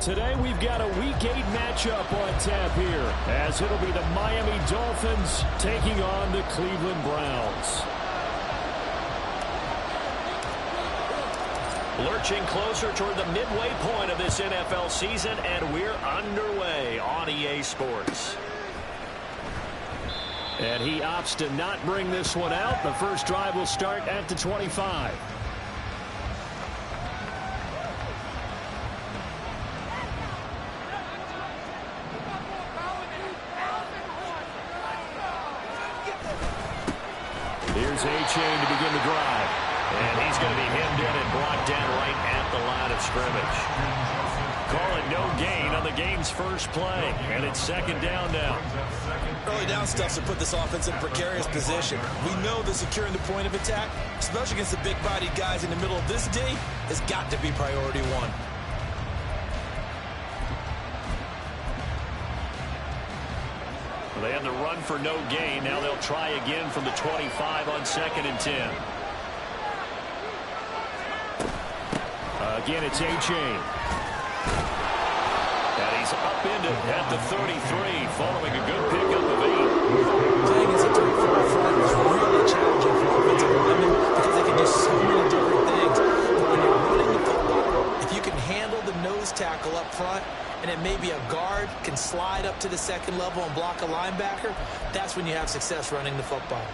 Today we've got a Week 8 matchup on tap here, as it'll be the Miami Dolphins taking on the Cleveland Browns. Lurching closer toward the midway point of this NFL season, and we're underway on EA Sports. And he opts to not bring this one out. The first drive will start at the 25. Here's A-Chain to begin the drive. And he's going to be hemmed in and blocked down right at the line of scrimmage. Call it no gain on the game's first play. And it's second down now. Early down stuff to put this offense in a precarious position. We know that securing the point of attack, especially against the big-bodied guys in the middle of this D, has got to be priority one. They had the run for no gain. Now they'll try again from the 25 on 2nd and 10. Again, it's A-Chain. And he's upended at the 33, following a good pickup of 8. Playing as a 3-4 front is really challenging for offensive linemen because they can do so many different things. But when you're running the football, if you can handle the nose tackle up front, and it may be a guard can slide up to the second level and block a linebacker, that's when you have success running the football.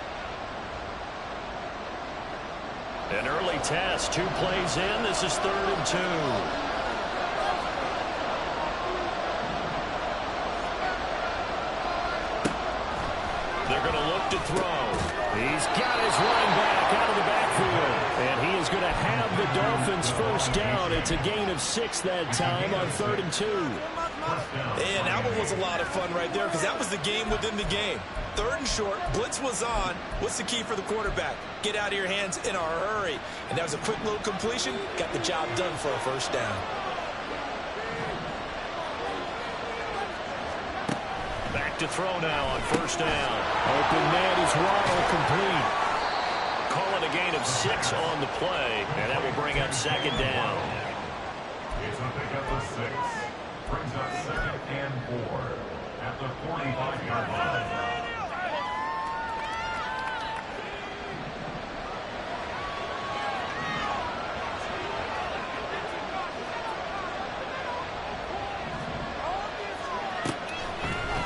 An early test, 2 plays in. This is 3rd and 2. They're going to look to throw. He's got his running back out of the backfield. And he is going to have the Dolphins first down. It's a gain of 6 that time on 3rd and 2. And that one was a lot of fun right there because that was the game within the game. 3rd and short, blitz was on. What's the key for the quarterback? Get out of your hands in a hurry. And that was a quick little completion. Got the job done for a first down. Back to throw now on 1st down. Open man is Waddle, complete. Call it a gain of 6 on the play, and that will bring up 2nd down. It's a pickup of 6. Brings up 2nd and 4 at the 45-yard line.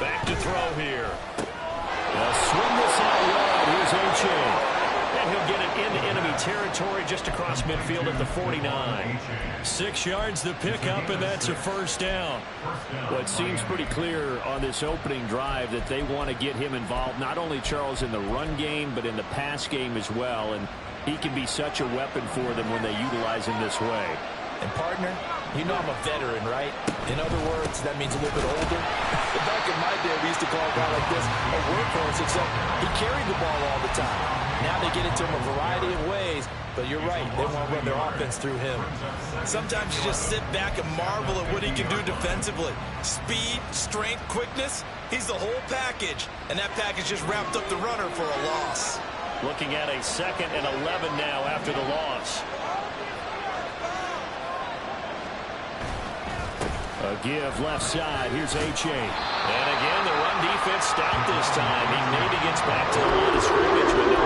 Back to throw here. A swing this out wide. Here's A-Chain. And he'll get it into enemy territory just across midfield at the 49. 6 yards the pickup, and that's a first down. Well, it seems pretty clear on this opening drive that they want to get him involved, not only, Charles, in the run game, but in the pass game as well. And he can be such a weapon for them when they utilize him this way. And partner, you know I'm a veteran, right? In other words, that means a little bit older. Back in my day, we used to call a guy like this a workhorse, except he carried the ball all the time. Now they get into him a variety of ways, but you're right, they want to run their offense through him. Sometimes you just sit back and marvel at what he can do defensively. Speed, strength, quickness, he's the whole package, and that package just wrapped up the runner for a loss. Looking at a 2nd and 11 now after the loss. A give left side. Here's A-Chain. And again, the run defense stout this time. He maybe gets back to the line of scrimmage, but no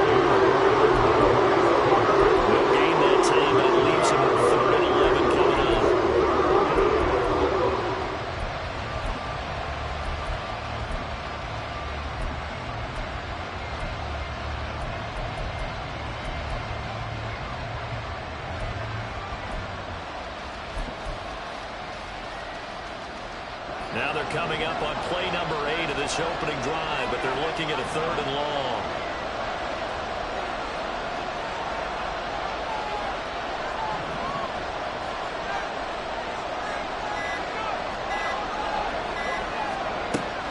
gain that time. That leaves him with 3rd and 11 coming up. Now they're coming up on play number 8 of this opening drive, but they're looking at a 3rd and long.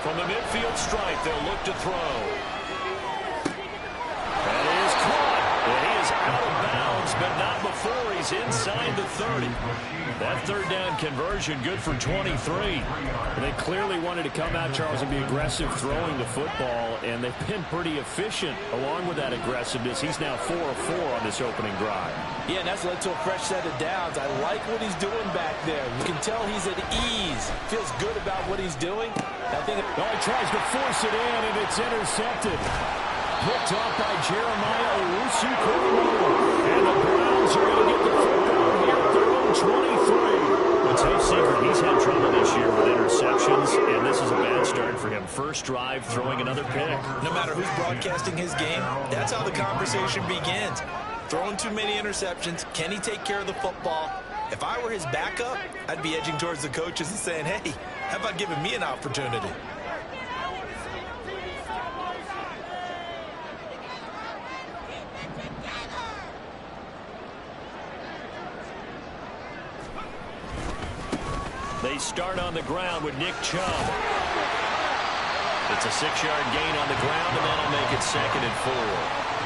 From the midfield stripe, they'll look to throw. That is caught. And he is out of bounds, but not before 4. He's inside the 30. That third down conversion good for 23. They clearly wanted to come out, Charles, and be aggressive throwing the football, and they've been pretty efficient along with that aggressiveness. He's now 4 of 4 on this opening drive. Yeah, and that's led to a fresh set of downs. I like what he's doing back there. You can tell he's at ease. Feels good about what he's doing. I think he tries to force it in, and it's intercepted. Picked off by Jeremiah Owusu-Koramoah. And the Browns are going to get the football here at their own 23. It's no secret he's had trouble this year with interceptions, and this is a bad start for him. First drive, throwing another pick. No matter who's broadcasting his game, that's how the conversation begins. Throwing too many interceptions. Can he take care of the football? If I were his backup, I'd be edging towards the coaches and saying, hey, how about giving me an opportunity? They start on the ground with Nick Chubb. It's a 6-yard gain on the ground, and that'll make it 2nd and 4.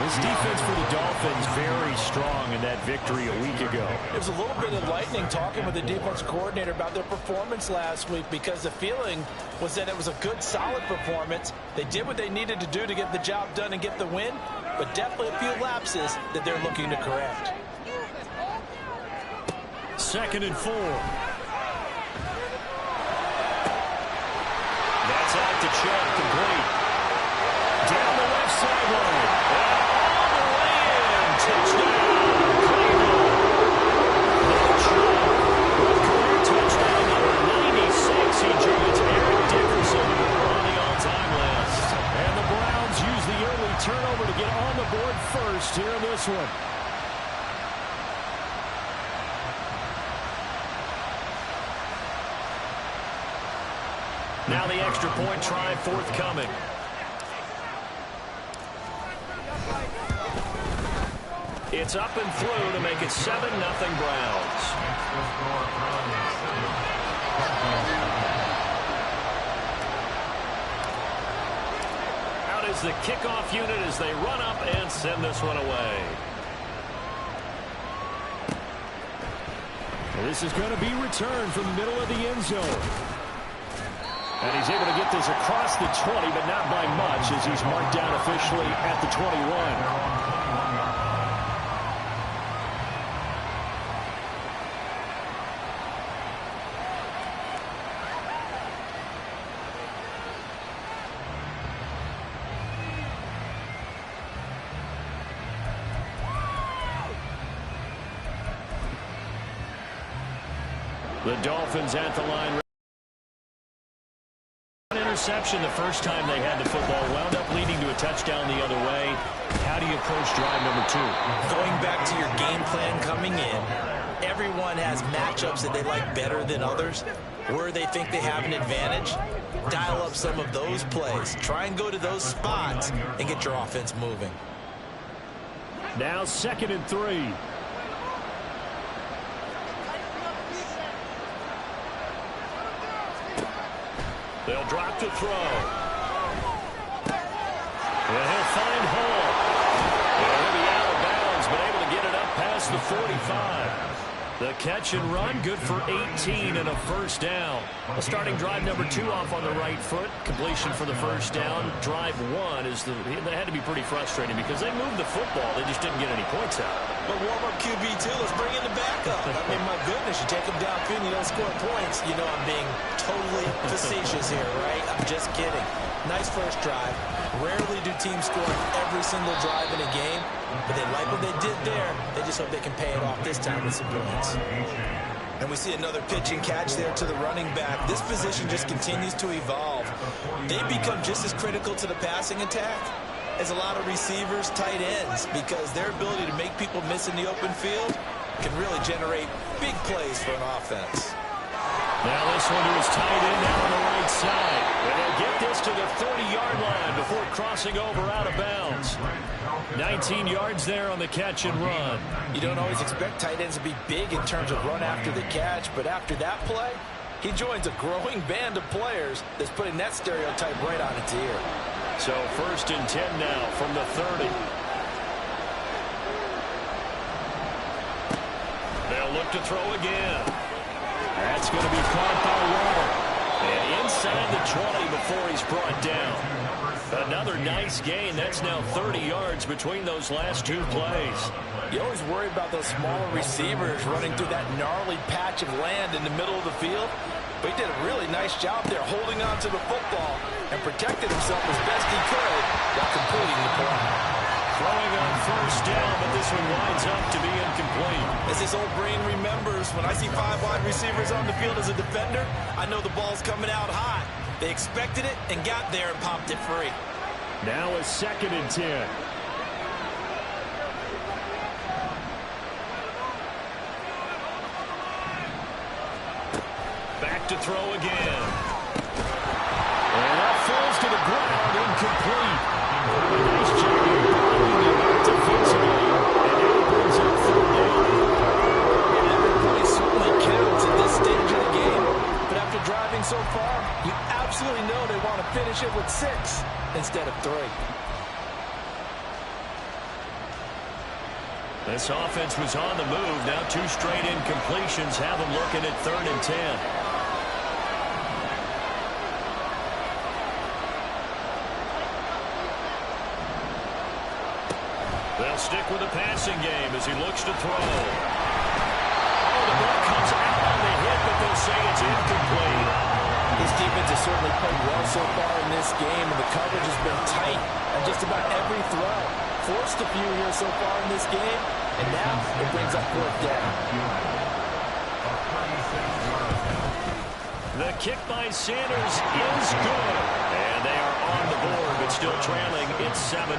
This defense for the Dolphins very strong in that victory a week ago. It was a little bit enlightening talking with the defense coordinator about their performance last week, because the feeling was that it was a good, solid performance. They did what they needed to do to get the job done and get the win, but definitely a few lapses that they're looking to correct. 2nd and 4. That's out to Chubb, complete. Down the left sideline. All the way in. Touchdown, Cleveland. Nick Chubb with career touchdown number 96. He joins Eric Dickerson on the all-time list. And the Browns use the early turnover to get on the board first here in this one. Now the extra point try forthcoming. It's up and through to make it 7-0 Browns. Out is the kickoff unit as they run up and send this one away. Well, this is going to be returned from the middle of the end zone. And he's able to get this across the 20, but not by much, as he's marked down officially at the 21. The Dolphins at the line. Interception the first time they had the football, wound up leading to a touchdown the other way. How do you approach drive number 2? Going back to your game plan coming in, everyone has matchups that they like better than others, where they think they have an advantage. Dial up some of those plays. Try and go to those spots and get your offense moving. Now 2nd and 3. They'll drop to throw. And he'll find Hall. And he'll be out of bounds, but able to get it up past the 45. The catch and run, good for 18 and a first down. A starting drive number 2 off on the right foot. Completion for the first down. Drive 1 is they had to be pretty frustrating because they moved the football. They just didn't get any points out. But warm-up QB2, let's bring in the backup. I mean, my goodness, you take them downfield and you don't score points. You know I'm being totally facetious here, right? I'm just kidding. Nice first drive. Rarely do teams score every single drive in a game, but they like what they did there. They just hope they can pay it off this time with some points. And we see another pitch and catch there to the running back. This position just continues to evolve. They become just as critical to the passing attack as a lot of receivers, tight ends, because their ability to make people miss in the open field can really generate big plays for an offense. Now this one to his tight end down on the right side. And they'll get this to the 30-yard line before crossing over out of bounds. 19 yards there on the catch and run. You don't always expect tight ends to be big in terms of run after the catch, but after that play, he joins a growing band of players that's putting that stereotype right on its ear. So 1st and 10 now from the 30. to throw again. That's going to be caught by Waddle. And inside the 20 before he's brought down. Another nice gain. That's now 30 yards between those last two plays. You always worry about those smaller receivers running through that gnarly patch of land in the middle of the field. But he did a really nice job there holding on to the football and protected himself as best he could while completing the play. Throwing on first down, but this one winds up to be incomplete. As his old brain remembers, when I see 5 wide receivers on the field as a defender, I know the ball's coming out high. They expected it and got there and popped it free. Now a 2nd and 10. Back to throw again. And that falls to the ground, incomplete. Nice job of blocking him out defensively. And now it brings up 3rd down. Every play certainly counts at this stage of the game. But after driving so far, you absolutely know they want to finish it with 6 instead of 3. This offense was on the move. Now 2 straight incompletions have them looking at 3rd and 10. They'll stick with the passing game as he looks to throw. Oh, the ball comes out on the hit, but they'll say it's incomplete. His defense has certainly played well so far in this game, and the coverage has been tight on just about every throw. Forced a few here so far in this game, and now it brings up 4th down. The kick by Sanders is good. And they are on the board, but still trailing. It's 7-3.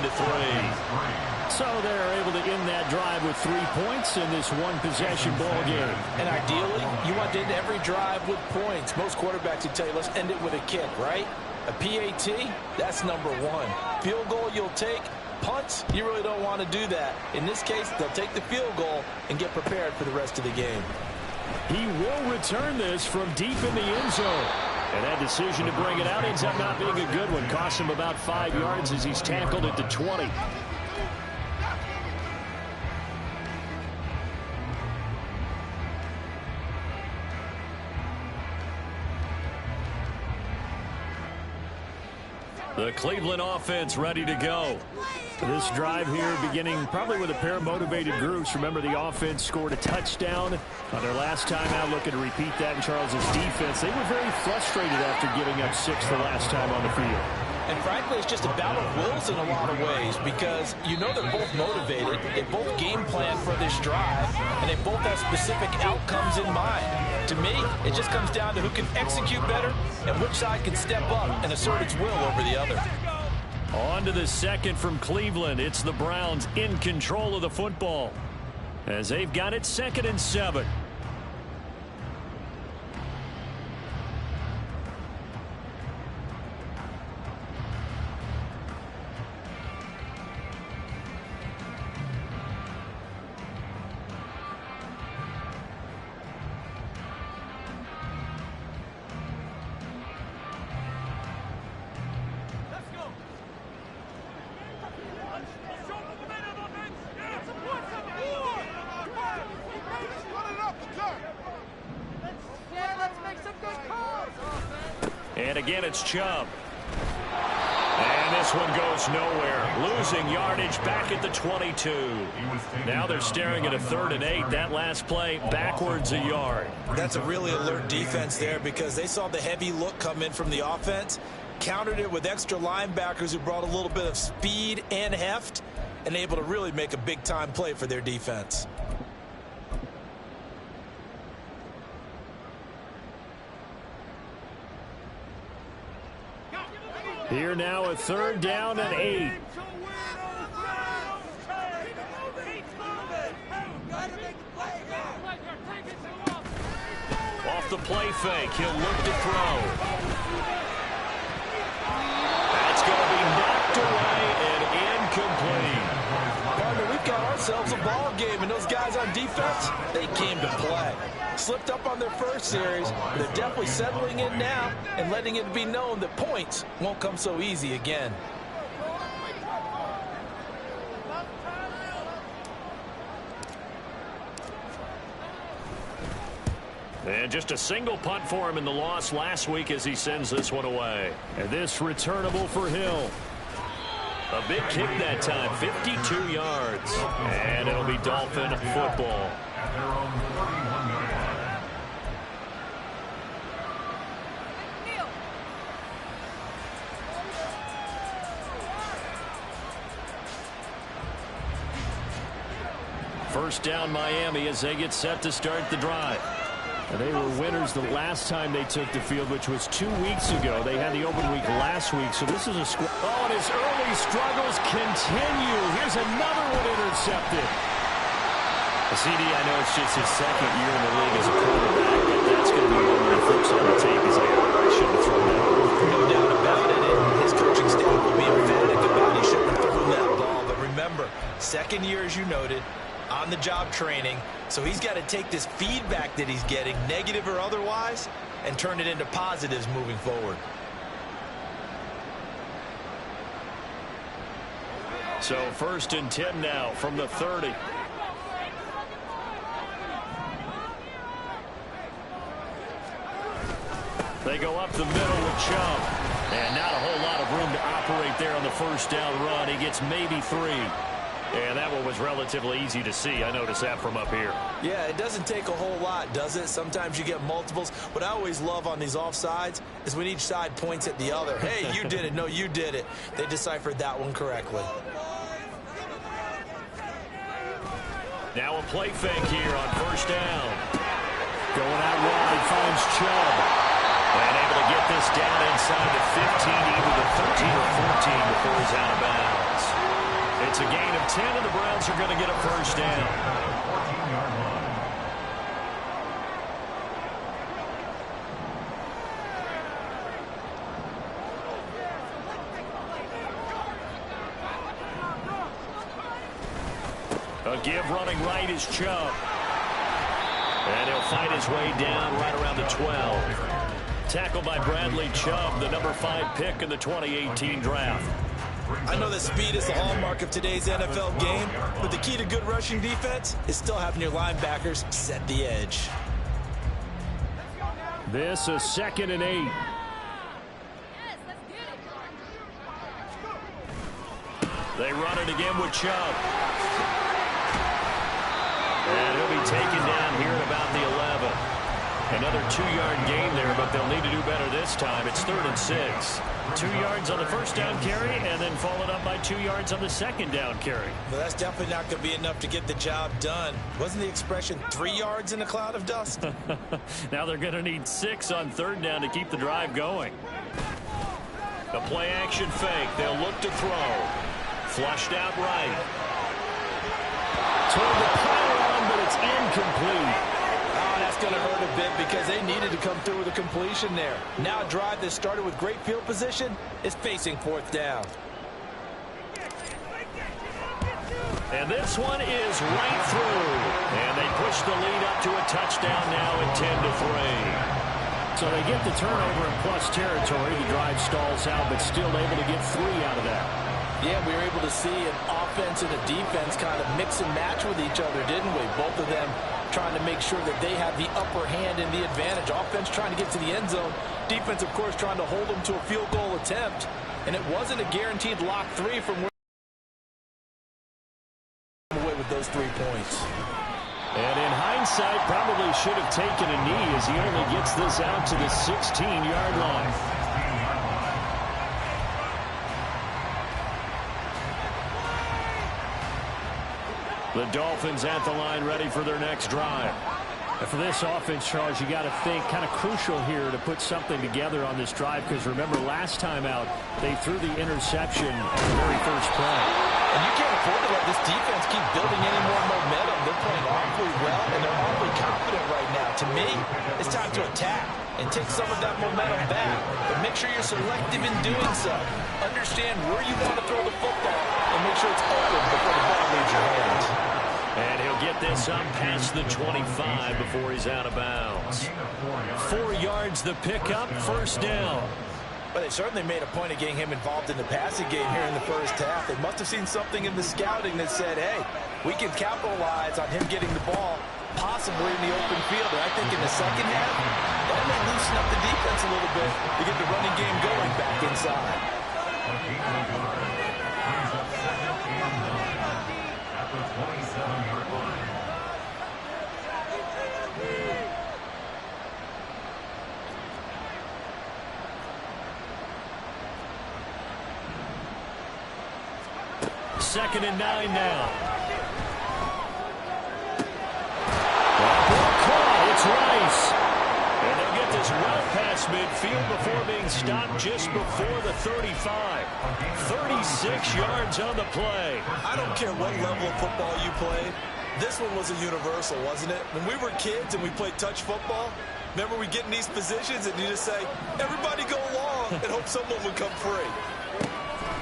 So they're able to end that drive with 3 points in this one-possession ball game. And ideally, you want to end every drive with points. Most quarterbacks would tell you, let's end it with a kick, right? A PAT, that's number 1. Field goal you'll take. Punts, you really don't want to do that. In this case, they'll take the field goal and get prepared for the rest of the game. He will return this from deep in the end zone. And that decision to bring it out ends up not being a good one. Costs him about 5 yards as he's tackled at the 20. The Cleveland offense ready to go. This drive here beginning probably with a pair of motivated groups. Remember, the offense scored a touchdown on their last time out, looking to repeat that in Charles's defense. They were very frustrated after giving up 6 the last time on the field. And frankly, it's just a battle of wills in a lot of ways because you know they're both motivated, they both game plan for this drive, and they both have specific outcomes in mind. To me, it just comes down to who can execute better and which side can step up and assert its will over the other. On to the 2nd from Cleveland. It's the Browns in control of the football as they've got it 2nd and 7. And again, it's Chubb. And this one goes nowhere. Losing yardage back at the 22. Now they're staring at a 3rd and 8. That last play, backwards a yard. That's a really alert defense there because they saw the heavy look come in from the offense, countered it with extra linebackers who brought a little bit of speed and heft, and able to really make a big-time play for their defense. Here now a 3rd down and 8. Off the play fake, he'll look to throw. That's going to be knocked away and incomplete. Partner, we've got ourselves a ball game, and those guys on defense, they came to play. Slipped up on their first series, but they're definitely settling in now and letting it be known that points won't come so easy again. And just a single punt for him in the loss last week as he sends this one away. And this returnable for Hill. A big kick that time, 52 yards. And it'll be Dolphin football. At their own 31-yard line. First down Miami as they get set to start the drive. And they were winners the last time they took the field, which was 2 weeks ago. They had the open week last week, so this is a squad. Oh, and his early struggles continue. Here's another one intercepted. CD, I know it's just his second year in the league as a quarterback, but that's going to be one where he flips on the tape as I shouldn't have thrown that. No doubt about it, and his coaching staff will be emphatic about he shouldn't have thrown that ball. But remember, second year, as you noted, on-the-job training, so he's got to take this feedback that he's getting, negative or otherwise, and turn it into positives moving forward. So 1st and 10 now from the 30. They go up the middle with Chubb. And not a whole lot of room to operate there on the first down run. He gets maybe 3. And that one was relatively easy to see. I noticed that from up here. Yeah, it doesn't take a whole lot, does it? Sometimes you get multiples. What I always love on these offsides is when each side points at the other. Hey, you did it. No, you did it. They deciphered that one correctly. Now a play fake here on first down. Going out wide, finds Chubb. And able to get this down inside the 15, either the 13 or 14 before he's out of bounds. It's a gain of 10, and the Browns are going to get a first down. 14-yard line. A give running right is Chubb. And he'll fight his way down right around the 12. Tackled by Bradley Chubb, the number 5 pick in the 2018 draft. I know that speed is the hallmark of today's NFL game, but the key to good rushing defense is still having your linebackers set the edge. This is 2nd and 8. They run it again with Chubb. And he'll be taken down here at about the 11. Another 2-yard gain there, but they'll need to do better this time. It's 3rd and 6. 2 yards on the first down carry, and then followed up by 2 yards on the second down carry. Well, that's definitely not going to be enough to get the job done. Wasn't the expression 3 yards in a cloud of dust? Now they're going to need 6 on 3rd down to keep the drive going. The play action fake. They'll look to throw. Flushed out right. Toward the pylon, but it's incomplete. Oh, that's going to hurt a bit because they needed to come through with a completion there. Now a drive that started with great field position is facing 4th down. And this one is right through. And they push the lead up to a touchdown now at 10-3. So they get the turnover in plus territory. The drive stalls out, but still able to get 3 out of that. Yeah, we were able to see an offense and a defense kind of mix and match with each other, didn't we? Both of them trying to make sure that they have the upper hand and the advantage. Offense trying to get to the end zone. Defense, of course, trying to hold them to a field goal attempt. And it wasn't a guaranteed lock 3 from where away with those 3 points. And in hindsight, probably should have taken a knee as he only gets this out to the 16-yard line. The Dolphins at the line ready for their next drive. And for this offense, Charles, you got to think kind of crucial here to put something together on this drive, because remember last time out they threw the interception on the very first play. And you can't afford to let this defense keep building any more momentum. They're playing awfully well, and they're awfully confident right now. To me, it's time to attack and take some of that momentum back. But make sure you're selective in doing so. Understand where you want to throw the football and make sure it's open before the ball leaves your hands. And he'll get this up past the 25 before he's out of bounds. 4 yards the pickup, first down. But they certainly made a point of getting him involved in the passing game here in the first half. They must have seen something in the scouting that said, hey, we can capitalize on him getting the ball possibly in the open field. And I think in the second half, that may loosen up the defense a little bit to get the running game going back inside. Brings up 2nd and 9 at the 27-yard line. Second and 9 now. Ball caught. It's Rice. And they'll get this well past midfield before being stopped just before the 35. 36 yards on the play. I don't care what level of football you play. This one was a universal, wasn't it? When we were kids and we played touch football, remember we get in these positions and you just say, everybody go along, and hope someone would come free.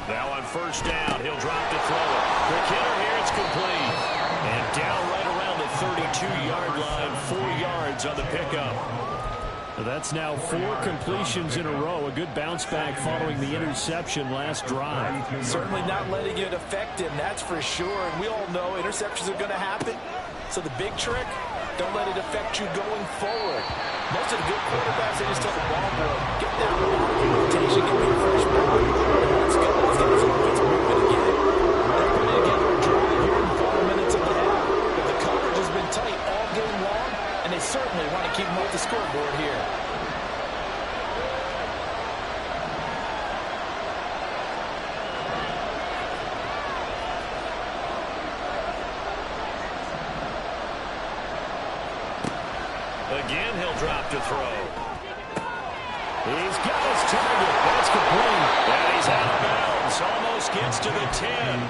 Now on first down, he'll drop to throw it. Quick hitter here, it's complete. And down right around the 32-yard line, 4 yards on the pickup. That's now 4 completions in a row. A good bounce back following the interception last drive. Certainly not letting it affect him, that's for sure. And we all know interceptions are going to happen. So the big trick, don't let it affect you going forward. Most of the good quarterbacks, they just tell the ball boy, get down the line of rotation, get me a fresh ball, and let's go. Let's get this offense moving again. They're putting together a drive here in the final minutes of the half. But the coverage has been tight all game long, and they certainly want to keep them off the scoreboard here. Again, he'll drop to throw. He's got his target. That's complete. And he's out of bounds. Almost gets to the 10.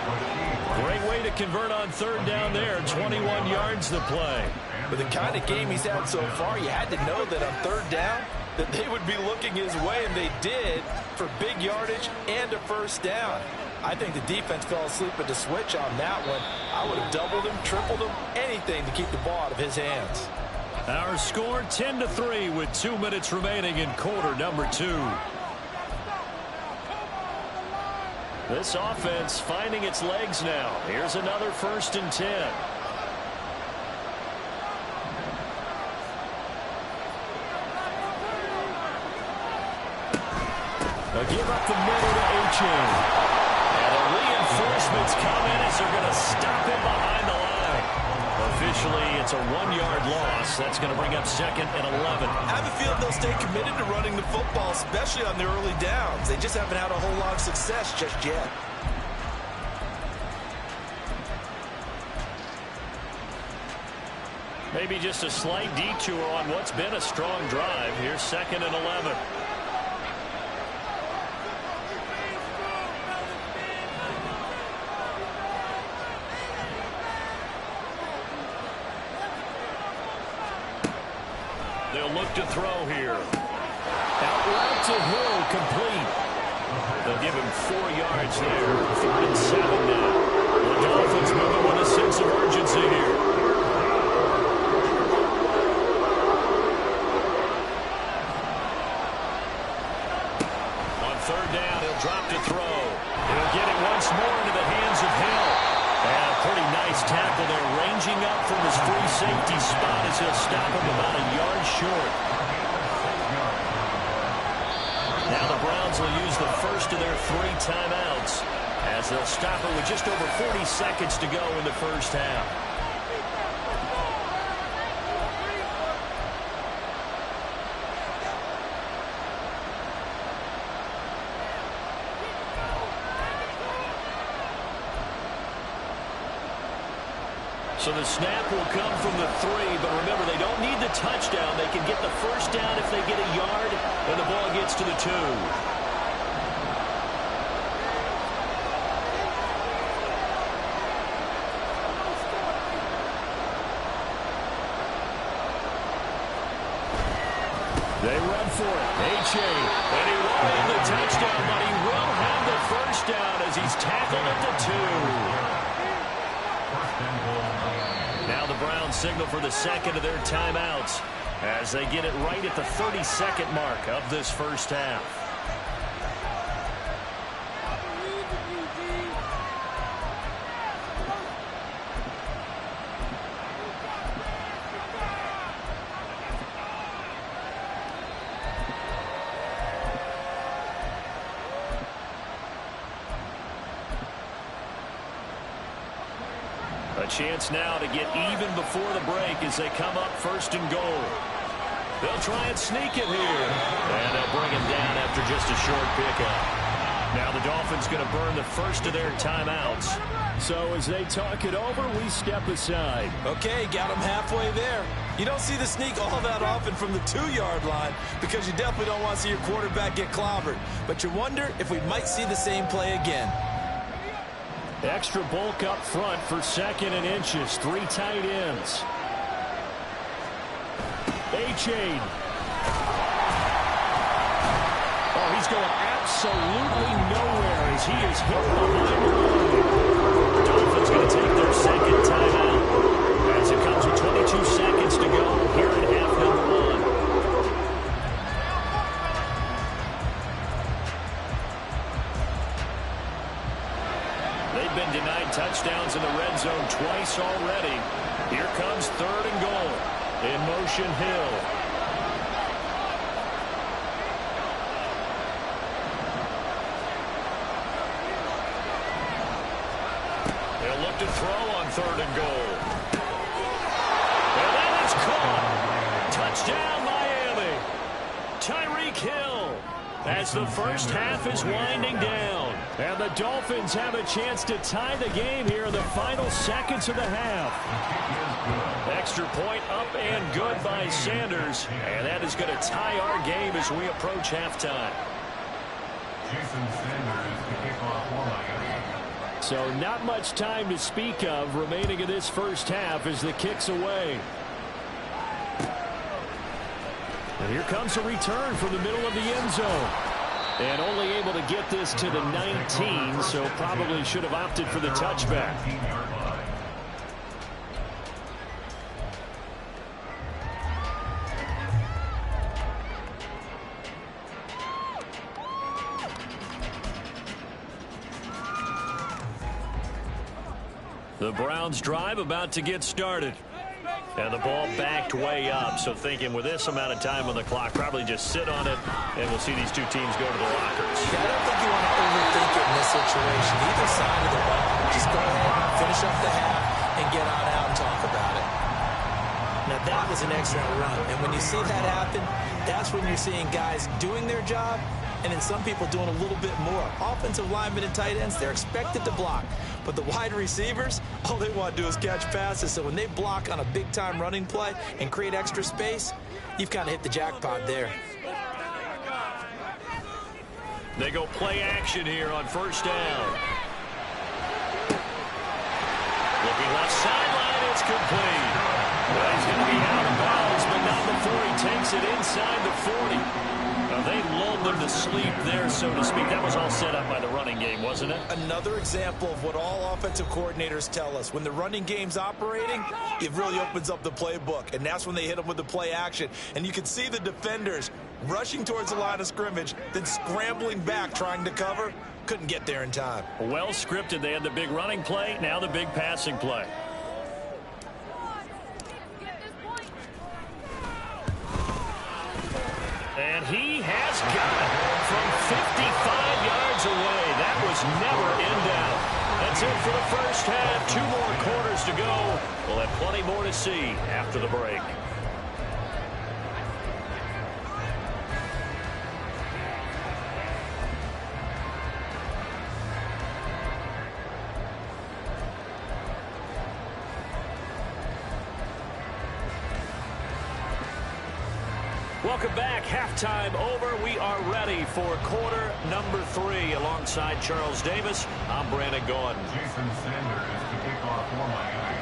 Great way to convert on third down there. 21 yards the play. With the kind of game he's had so far, you had to know that on third down that they would be looking his way, and they did, for big yardage and a first down. I think the defense fell asleep at the switch on that one. I would have doubled him, tripled him, anything to keep the ball out of his hands. Our score 10-3 with 2 minutes remaining in quarter number 2. This offense finding its legs now. Here's another 1st and 10. They'll give up the middle to A-Chain. And the reinforcements come in as they're going to stop him behind the line. Officially, it's a 1-yard loss. That's going to bring up 2nd and 11. I have a feeling they'll stay committed to running the football, especially on the early downs. They just haven't had a whole lot of success just yet. Maybe just a slight detour on what's been a strong drive. Here's 2nd and 11. They'll look to throw here. Out route to Hill, complete. They'll give him 4 yards there. 3rd and 7 now. The Dolphins moving with a sense of urgency here. On 3rd down, he'll drop to throw. He'll get it once more into the hands of Hill. And a pretty nice tackle there, ranging up from his free safety spot as he'll stop him about a yard short. Now the Browns will use the first of their 3 timeouts as they'll stop it with just over 40 seconds to go in the first half. So the snap will come from the 3, but remember, they don't need the touchdown. They can get the first down if they get a yard, and the ball gets to the 2. They run for it. A-Chain. And he won't have the touchdown, but he will have the first down as he's tackled at the 2. Now the Browns signal for the 2nd of their timeouts as they get it right at the 32nd mark of this first half. A chance now to get even before the break as they come up first and goal. They'll try and sneak it here. And they'll bring him down after just a short pickup. Now the Dolphins going to burn the first of their timeouts. So as they talk it over, we step aside. Okay, got them halfway there. You don't see the sneak all that often from the 2-yard line because you definitely don't want to see your quarterback get clobbered. But you wonder if we might see the same play again. Extra bulk up front for 2nd and inches. 3 tight ends. A-Chain. Oh, he's going absolutely nowhere as he is hit behind the line. The Dolphins going to take their 2nd timeout as it comes with 22 seconds to go here in half number 1. They've been denied touchdowns in the red zone twice already. Here comes 3rd and goal. In motion, Hill. They'll look to throw on 3rd and goal. And that is caught. Touchdown, Miami. Tyreek Hill as the first half is winding down. And the Dolphins have a chance to tie the game here in the final seconds of the half. Extra point up and good by Sanders. And that is going to tie our game as we approach halftime. Jason Sanders to kick off for Miami. So not much time to speak of remaining in this first half as the kick's away. And here comes a return from the middle of the end zone. And only able to get this to the 19, so probably should have opted for the touchback. The Browns drive about to get started. And the ball backed way up, so thinking with this amount of time on the clock, probably just sit on it, and we'll see these two teams go to the lockers. Yeah, I don't think you want to overthink it in this situation. Either side of the ball, just go ahead, finish up the half, and get on out and talk about it. Now, that was an excellent run, and when you see that happen, that's when you're seeing guys doing their job, and then some people doing a little bit more. Offensive linemen and tight ends, they're expected to block. But the wide receivers, all they want to do is catch passes. So when they block on a big-time running play and create extra space, you've kind of hit the jackpot there. They go play action here on first down. Looking left sideline, it's complete. Well, he's going to be out of bounds, but not before he takes it inside the 40. Now, they lulled them to sleep there, so to speak. That was all set up by the running game, wasn't it? Another example of what all offensive coordinators tell us. When the running game's operating, it really opens up the playbook, and that's when they hit them with the play action. And you can see the defenders rushing towards the line of scrimmage, then scrambling back trying to cover. Couldn't get there in time. Well scripted. They had the big running play, now the big passing play. And he has got it from 55 yards away. That was never in doubt. That's it for the first half. 2 more quarters to go. We'll have plenty more to see after the break. Welcome back. Halftime over. We are ready for quarter number 3. Alongside Charles Davis, I'm Brandon Gordon. Jason Sanders to kick off for Miami.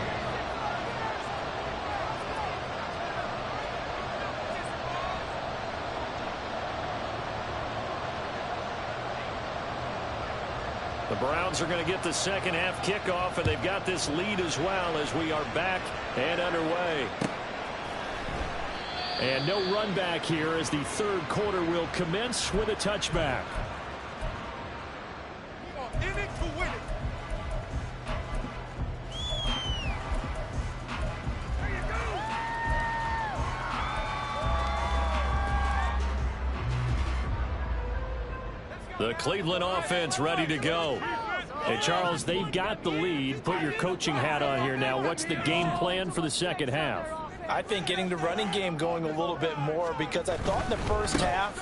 The Browns are going to get the second half kickoff, and they've got this lead as well as we are back and underway. And no run back here as the third quarter will commence with a touchback. In it to win it. There you go. The Cleveland offense ready to go. Hey, Charles, they've got the lead. Put your coaching hat on here now. What's the game plan for the second half? I think getting the running game going a little bit more, because I thought in the first half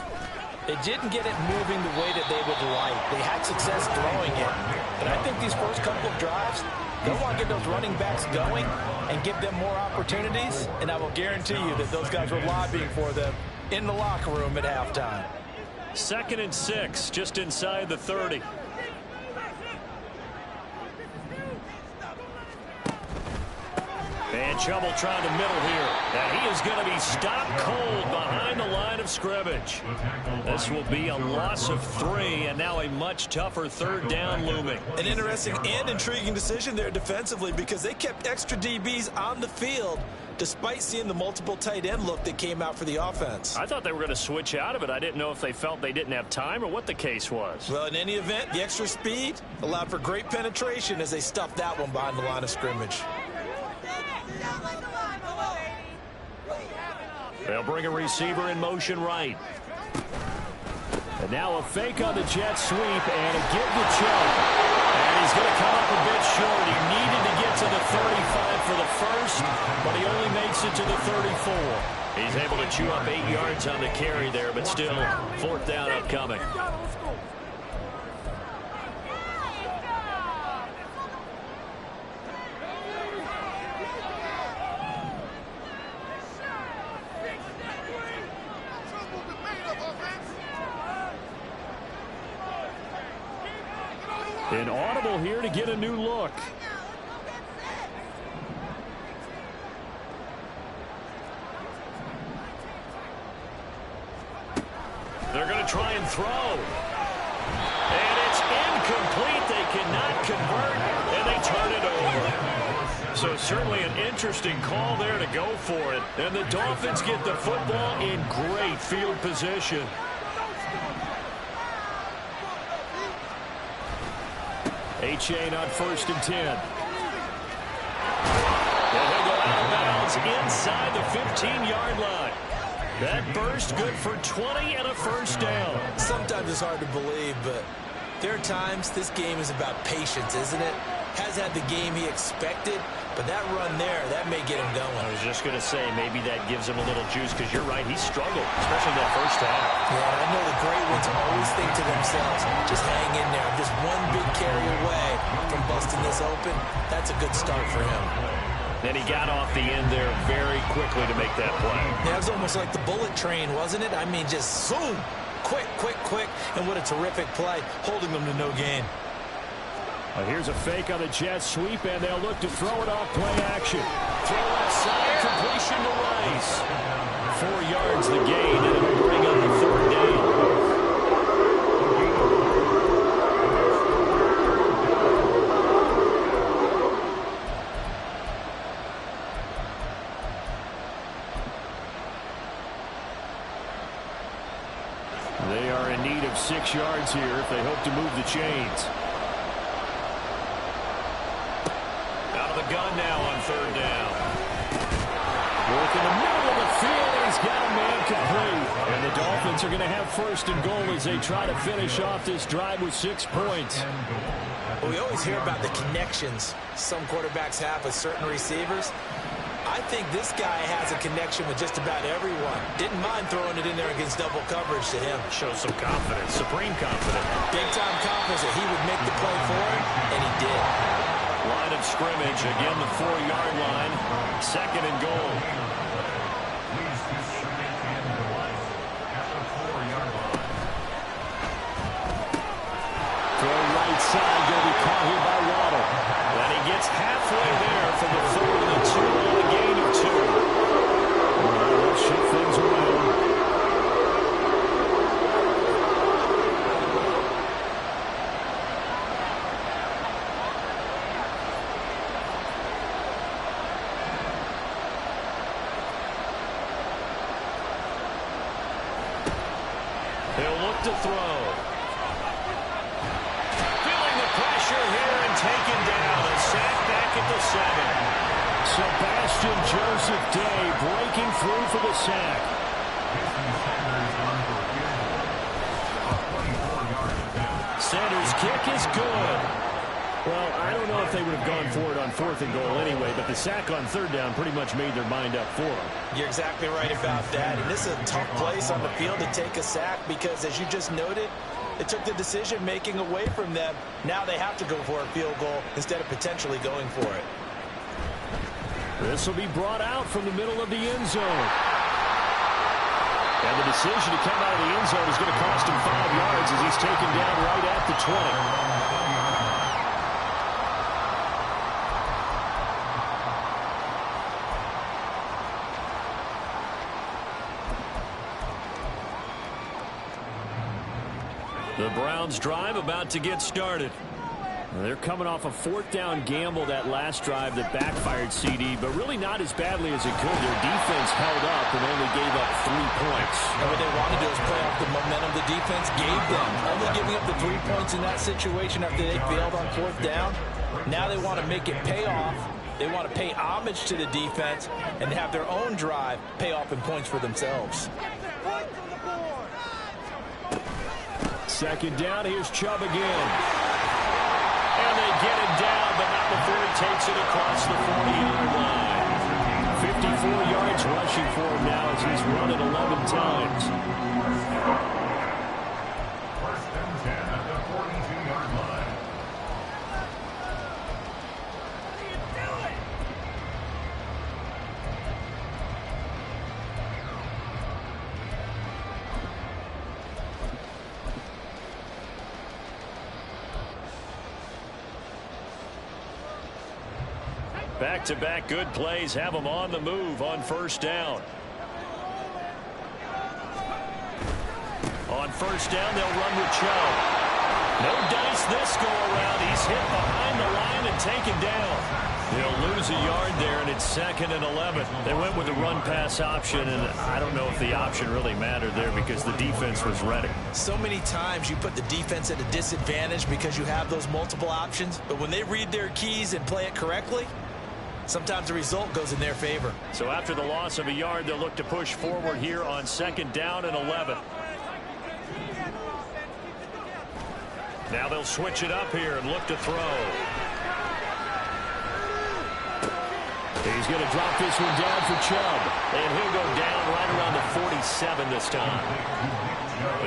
they didn't get it moving the way that they would like. They had success throwing it. But I think these first couple of drives, they'll want to get those running backs going and give them more opportunities. And I will guarantee you that those guys were lobbying for them in the locker room at halftime. 2nd and 6, just inside the 30. And trouble trying to middle here. And he is going to be stopped cold behind the line of scrimmage. This will be a loss of 3, and now a much tougher 3rd down looming. An interesting and intriguing decision there defensively, because they kept extra DBs on the field despite seeing the multiple tight end look that came out for the offense. I thought they were going to switch out of it. I didn't know if they felt they didn't have time or what the case was. Well, in any event, the extra speed allowed for great penetration as they stuffed that one behind the line of scrimmage. They'll bring a receiver in motion right. And now a fake on the jet sweep and a give to Chubb. And he's going to come up a bit short. He needed to get to the 35 for the first, but he only makes it to the 34. He's able to chew up 8 yards on the carry there, but still 4th down upcoming. An audible here to get a new look. They're going to try and throw. And it's incomplete. They cannot convert, and they turn it over. So certainly an interesting call there to go for it. And the Dolphins get the football in great field position. A-Chain on 1st and 10. And he'll go out of bounds inside the 15-yard line. That burst good for 20 and a 1st down. Sometimes it's hard to believe, but there are times this game is about patience, isn't it? Has had the game he expected, but that run there, that may get him going. I was just going to say, maybe that gives him a little juice, because you're right, he struggled, especially that first half. Yeah, I know the great ones always think to themselves, just hang in there. Just one big carry away from busting this open. That's a good start for him. Then he got off the end there very quickly to make that play. Yeah, it was almost like the bullet train, wasn't it? I mean, just zoom, quick, quick, quick, and what a terrific play, holding them to no gain. Here's a fake on the jet sweep, and they'll look to throw it off play action. Throw outside, completion to Rice. 4 yards the gain, and it'll bring up the 3rd down. They are in need of 6 yards here if they hope to move the chains. Gun now on 3rd down. Work in the middle of the field, and he's got a man complete. And the Dolphins are going to have 1st and goal as they try to finish off this drive with 6 points. Well, we always hear about the connections some quarterbacks have with certain receivers. I think this guy has a connection with just about everyone. Didn't mind throwing it in there against double coverage to him. Shows some confidence, supreme confidence. Big-time confidence that he would make the play for him, and he did. Line of scrimmage, again the 4-yard line. 2nd and goal. Please distribute and device at the 4-yard line. Throw right side, going to be caught here by Waddle. And he gets halfway there from the 4 to the 2 on a gain of 2. Well, shift things around. He'll look to throw. Feeling the pressure here and taken down. A sack back at the 7. Sebastian Joseph Day breaking through for the sack. Sanders' kick is good. Well, I don't know if they would have gone for it on 4th and goal anyway, but the sack on 3rd down pretty much made their mind up for them. You're exactly right about that. And this is a tough place on the field to take a sack because, as you just noted, it took the decision-making away from them. Now they have to go for a field goal instead of potentially going for it. This will be brought out from the middle of the end zone. And the decision to come out of the end zone is going to cost him 5 yards as he's taken down right at the 20. The Browns drive about to get started. They're coming off a 4th down gamble that last drive that backfired CD, but really not as badly as it could. Their defense held up and only gave up 3 points. And what they want to do is play off the momentum the defense gave them. Only giving up the 3 points in that situation after they failed on 4th down. Now they want to make it pay off. They want to pay homage to the defense and have their own drive pay off in points for themselves. 2nd down, here's Chubb again. And they get him down, but not before he takes it across the 40-yard line. 54 yards rushing for him now as he's run it 11 times. First and 10 at the 42-yard line. Back-to-back good plays have them on the move on 1st down. On 1st down, they'll run with Chubb. No dice this go-around. He's hit behind the line and taken down. They'll lose a yard there, and it's 2nd and 11. They went with the run-pass option, and I don't know if the option really mattered there because the defense was ready. So many times you put the defense at a disadvantage because you have those multiple options, but when they read their keys and play it correctly, sometimes the result goes in their favor. So after the loss of a yard, they'll look to push forward here on 2nd down and 11. Now they'll switch it up here and look to throw. He's going to drop this one down for Chubb. And he'll go down right around the 47 this time.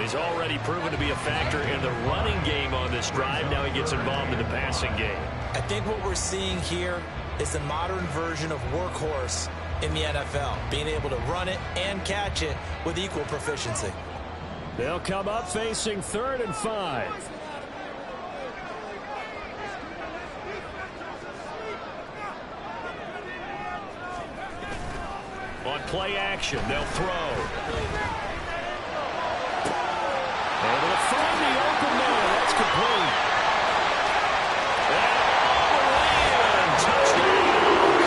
He's already proven to be a factor in the running game on this drive. Now he gets involved in the passing game. I think what we're seeing here is the modern version of workhorse in the NFL, being able to run it and catch it with equal proficiency. They'll come up facing 3rd and 5. On play action, they'll throw. Able to find the open man. That's complete. And touchdown,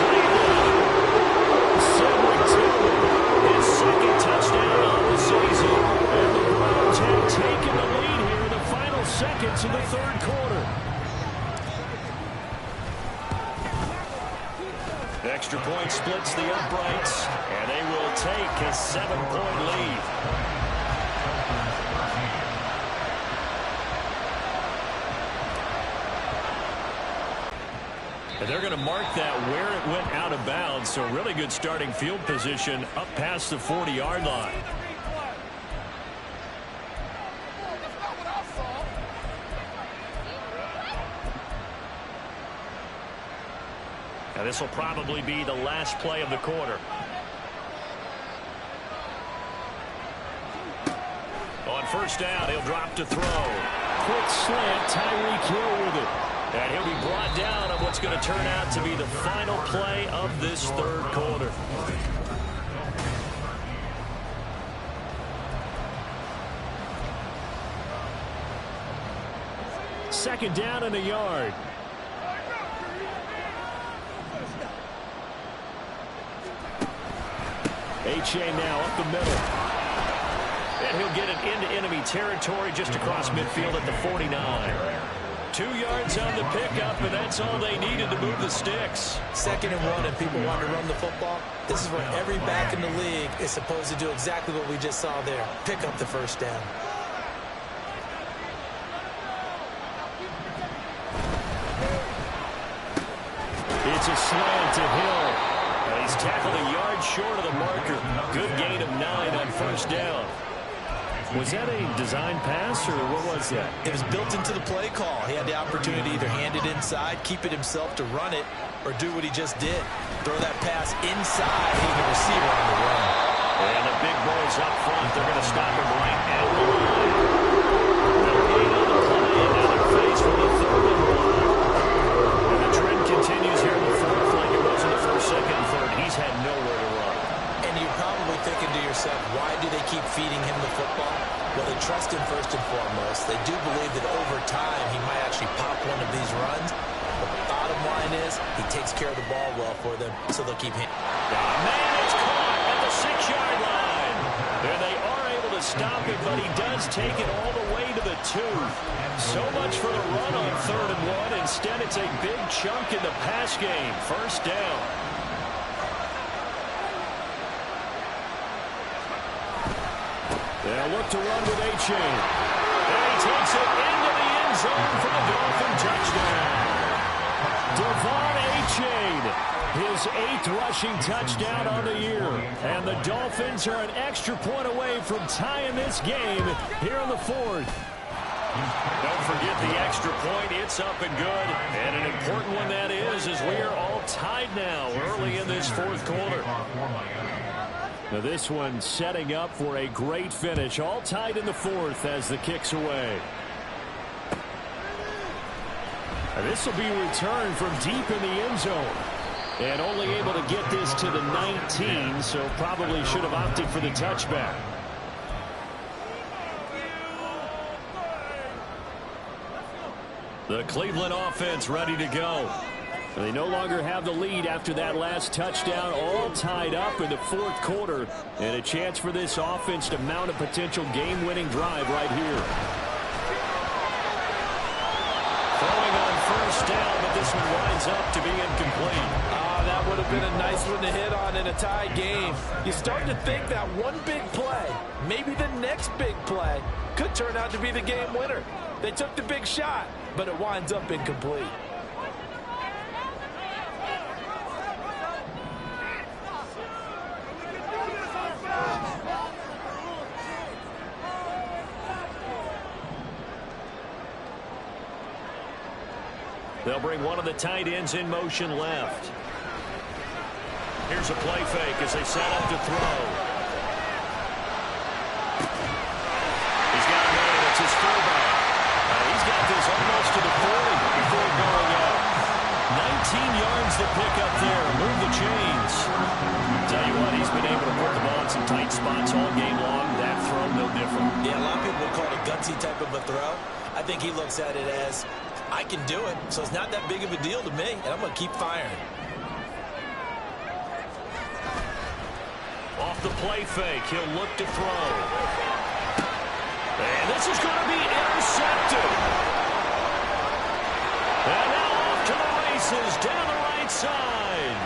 Cleveland. Cedric Tillman, his 2nd touchdown on the season. And the Browns have taken the lead here in the final seconds of the 3rd quarter. Extra point splits the uprights, and they will take a 7-point lead. And they're going to mark that where it went out of bounds, so really good starting field position up past the 40-yard line. Now this will probably be the last play of the quarter. On 1st down, he'll drop to throw. Quick slant, Tyreek Hill with it. And he'll be brought down on what's going to turn out to be the final play of this 3rd quarter. Second down and a yard. H.A. now up the middle. And he'll get it into enemy territory just across midfield at the 49. 2 yards on the pickup, and that's all they needed to move the sticks. 2nd and 1, and people want to run the football. This is where every back in the league is supposed to do exactly what we just saw there. Pick up the 1st down. It's a slant to Hill. He's tackled a yard short of the marker. Good gain of 9 on first down. Was that a design pass, or what was that? It was built into the play call. He had the opportunity to either hand it inside, keep it himself to run it, or do what he just did. Throw that pass inside, hitting the receiver on the run. And the big boys up front, they're going to stop him right at the line. They'll gain on the play, and now they're faced with a 3rd and 1. And the trend continues here in the 4th like it was in the 1st, 2nd, and 3rd. He's had nowhere to run. And you're probably thinking to yourself, why do they keep feeding him the football? Well, they trust him first and foremost. They do believe that over time he might actually pop one of these runs. But the bottom line is he takes care of the ball well for them, so they'll keep him. Man, it's caught at the 6-yard line. There they are able to stop it, but he does take it all the way to the 2. So much for the run on 3rd and 1. Instead, it's a big chunk in the pass game. First down. They'll look to run with A-Chain. And he takes it into the end zone for the Dolphin touchdown. Devon A-Chain, his 8th rushing touchdown on the year. And the Dolphins are an extra point away from tying this game here in the 4th. Don't forget the extra point. It's up and good. And an important one that is, as we are all tied now early in this 4th quarter. Now this one setting up for a great finish. All tied in the 4th as the kick's away. This will be returned from deep in the end zone. And only able to get this to the 19, so probably should have opted for the touchback. The Cleveland offense ready to go. They no longer have the lead after that last touchdown, all tied up in the 4th quarter, and a chance for this offense to mount a potential game-winning drive right here. Throwing on first down, but this one winds up to be incomplete. That would have been a nice one to hit on in a tie game. You start to think that one big play, maybe the next big play, could turn out to be the game winner. They took the big shot, but it winds up incomplete. They'll bring one of the tight ends in motion left. Here's a play fake as they set up to throw. He's got a man. It's his fullback. He's got this almost to the 40 before going out. 19 yards to pick up there. Move the chains. Tell you what, he's been able to put the ball in some tight spots all game long. That throw, no different. Yeah, a lot of people would call it a gutsy type of a throw. I think he looks at it as, I can do it, so it's not that big of a deal to me, and I'm going to keep firing. Off the play fake, he'll look to throw. And this is going to be intercepted. And now off to the races down the right side.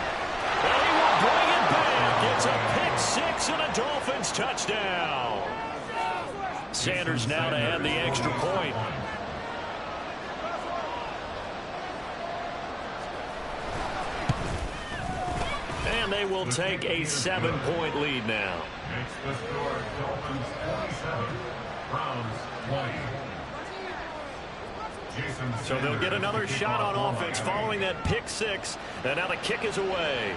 And he will bring it back. It's a pick 6 and a Dolphins touchdown. Sanders now to add the extra point. And they will take a 7-point lead now. Makes the score Dolphins 27, Browns 20. So they'll get another shot on offense following that pick 6. And now the kick is away.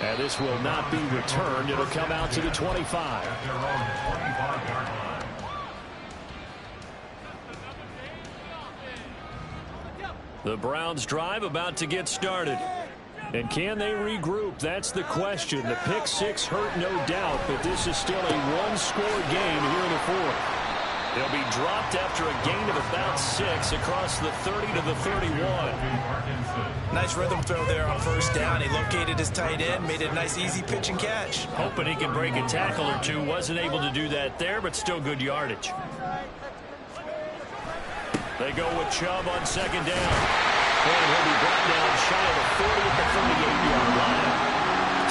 And this will not be returned. It'll come out to the 25. At their own 25-yard line. The Browns drive about to get started. And can they regroup? That's the question. The pick 6 hurt, no doubt, but this is still a one-score game here in the 4th. They'll be dropped after a gain of about 6 across the 30 to the 31. Nice rhythm throw there on first down. He located his tight end, made it a nice easy pitch and catch. Hoping he can break a tackle or two. Wasn't able to do that there, but still good yardage. They go with Chubb on second down. And he'll be brought down shy of the 40 at the 38-yard line.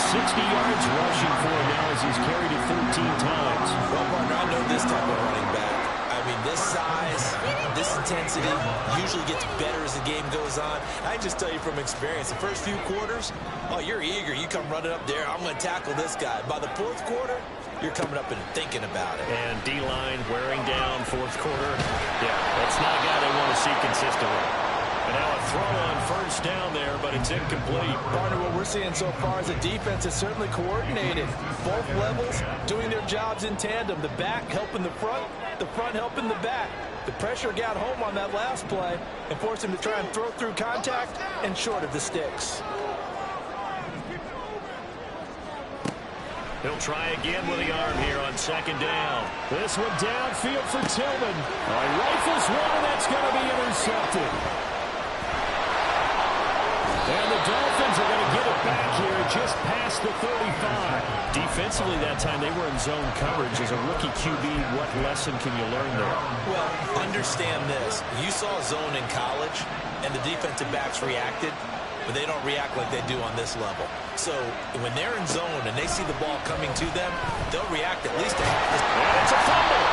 60 yards rushing for him now as he's carried it 13 times. Well, partner, I know this type of running back. I mean, this size, this intensity usually gets better as the game goes on. I can just tell you from experience, the first few quarters, oh, you're eager. You come running up there, I'm going to tackle this guy. By the fourth quarter, you're coming up and thinking about it. And D-line wearing down fourth quarter. Yeah, that's not a guy they want to see consistently. And now a throw on first down there, but it's incomplete. Partner, what we're seeing so far is the defense is certainly coordinated. Both levels doing their jobs in tandem. The back helping the front helping the back. The pressure got home on that last play and forced him to try and throw through contact and short of the sticks. He'll try again with the arm here on second down. This one downfield for Tillman. Rifles one, and that's going to be intercepted. And the Dolphins are going to get it back here just past the 35. Defensively that time, they were in zone coverage. As a rookie QB, what lesson can you learn there? Well, understand this. You saw zone in college, and the defensive backs reacted, but they don't react like they do on this level. So when they're in zone and they see the ball coming to them, they'll react at least a half. And it's a fumble.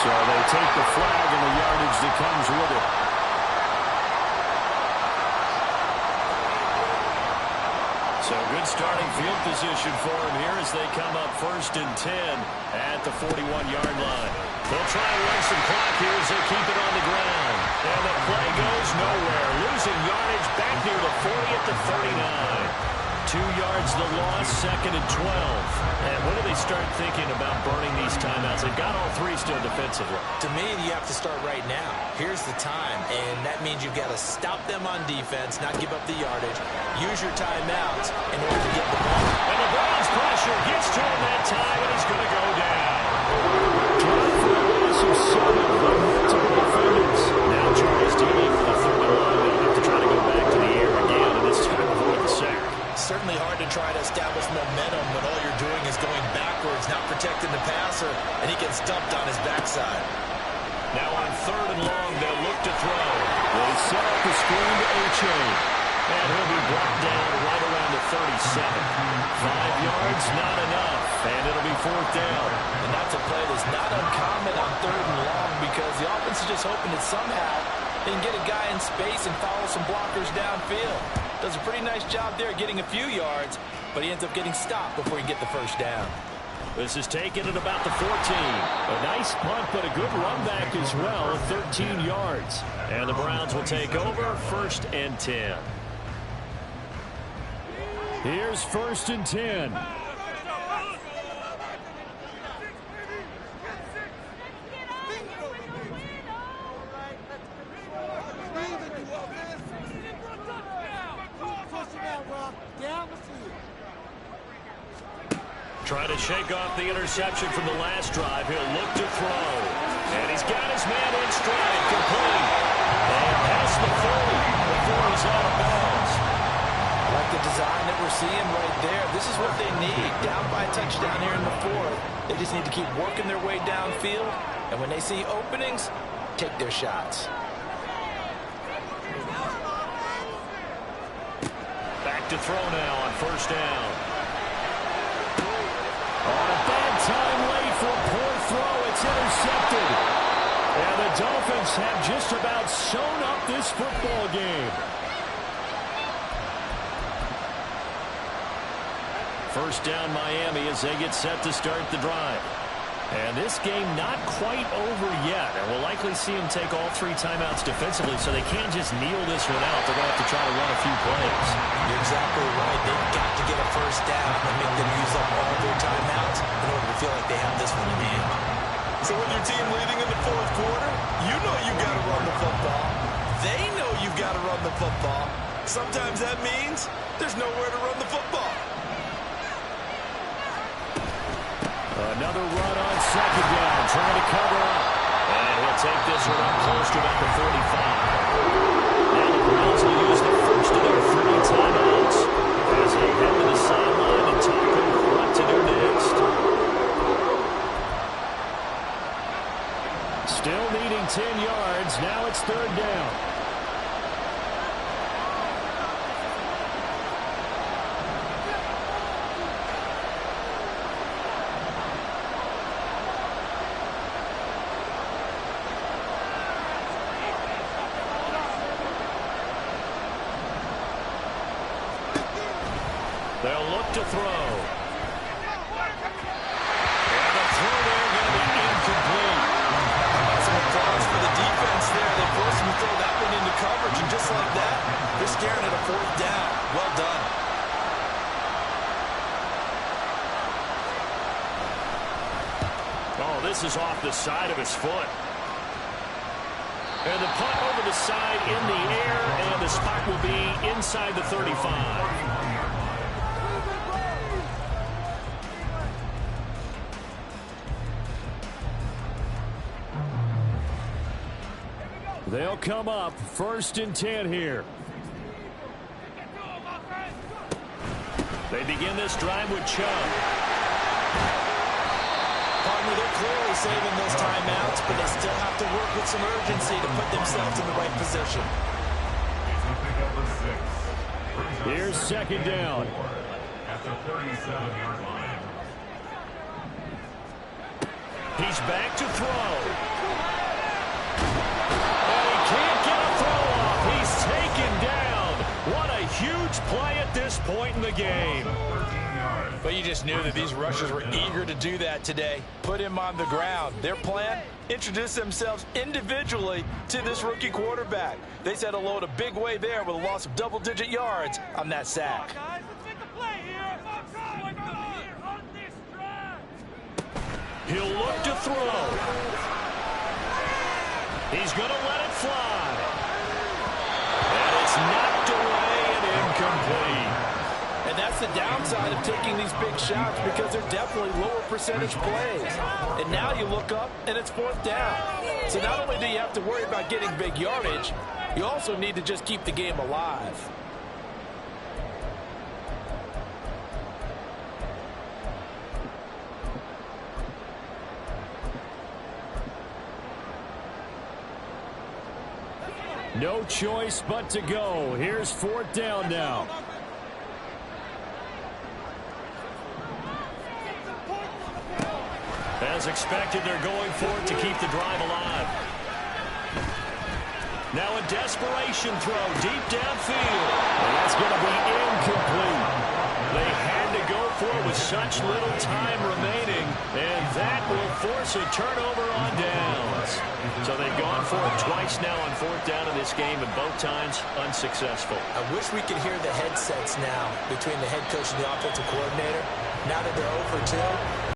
So they take the flag and the yardage that comes with it. So good starting field position for him here as they come up 1st and 10 at the 41-yard line. They'll try and run some clock here as they keep it on the ground. And the play goes nowhere. Losing yardage back near the 40 at the 39. 2 yards the loss, 2nd and 12. And when do they start thinking about burning these timeouts? They've got all three still defensively. To me, you have to start right now. Here's the time, and that means you've got to stop them on defense, not give up the yardage. Use your timeouts in order to get the ball. And the Browns pressure gets to him that time, and he's going to go down. Trying for a loss of 7 from multiple defenders. Now Charles dealing with the 3rd and long. They'll have to try to go back to the air again, and this time avoid the sack. Certainly hard to try to establish momentum when all you're doing is going backwards, not protecting the passer, and he gets dumped on his backside. Now on 3rd and long, they'll look to throw. They set up the screen to A-Chain. And he'll be brought down right around the 37. 5 yards, not enough. And it'll be 4th down. And that's a play that's not uncommon on 3rd and long because the offense is just hoping that somehow they can get a guy in space and follow some blockers downfield. Does a pretty nice job there getting a few yards, but he ends up getting stopped before he can get the 1st down. This is taken at about the 14. A nice punt, but a good run back as well, 13 yards. And the Browns will take over 1st and 10. Here's 1st and 10. Trying to shake off the interception from the last drive. He'll look to throw. And he's got his man in stride, complete. And past the 30 before he's out of bounds. Like the design that we're seeing right there, this is what they need. Down by a touchdown here in the 4th. They just need to keep working their way downfield. And when they see openings, take their shots. Back to throw now on 1st down. On a bad time late for a poor throw, it's intercepted. And the Dolphins have just about sewn up this football game. 1st down Miami as they get set to start the drive. And this game not quite over yet. And we'll likely see them take all 3 timeouts defensively, so they can't just kneel this one out. They're going to have to try to run a few plays. You're exactly right. They've got to get a 1st down and make them use up all their timeouts in order to feel like they have this one in hand. So with your team leading in the 4th quarter, you know you've got to run the football. They know you've got to run the football. Sometimes that means there's nowhere to run the football. Another run on 2nd down, trying to cover up. And he'll take this one up close to about the 45. Now the Browns will use the first of their 3 timeouts as they head to the sideline and talk over what to do next. Still needing 10 yards. Now it's 3rd down. to throw. And the throw there going to be incomplete. Some applause for the defense there. They forced him to throw that one into coverage, and just like that, they're staring at a fourth down. Well done. Oh, this is off the side of his foot. And the punt over the side in the air, and the spot will be inside the 35. They'll come up 1st and 10 here. They begin this drive with Chubb. Partner, they're clearly saving those timeouts, but they still have to work with some urgency to put themselves in the right position. Here's 2nd down. At the 37-yard line. He's back to throw. And he can't get a throw off. He's taken down. What a huge play at this point in the game. But you just knew that these rushers were eager to do that today. Put him on the ground. Their plan, introduce themselves individually to this rookie quarterback. They set a load a big way there with a loss of double-digit yards on that sack. Guys, let's make a play here. On this drive. He'll look to throw. He's going to let it fly. And it's knocked away and incomplete. And that's the downside of taking these big shots, because they're definitely lower percentage plays. And now you look up, and it's 4th down. So not only do you have to worry about getting big yardage, you also need to just keep the game alive. No choice but to go. Here's 4th down now. As expected, they're going for it to keep the drive alive. Now a desperation throw deep downfield. And that's going to be incomplete. They had to go for it with such little time remaining, and that will force a turnover on downs. So they've gone for it twice now on 4th down in this game, and both times unsuccessful. I wish we could hear the headsets now between the head coach and the offensive coordinator. Now that they're 0 for 2,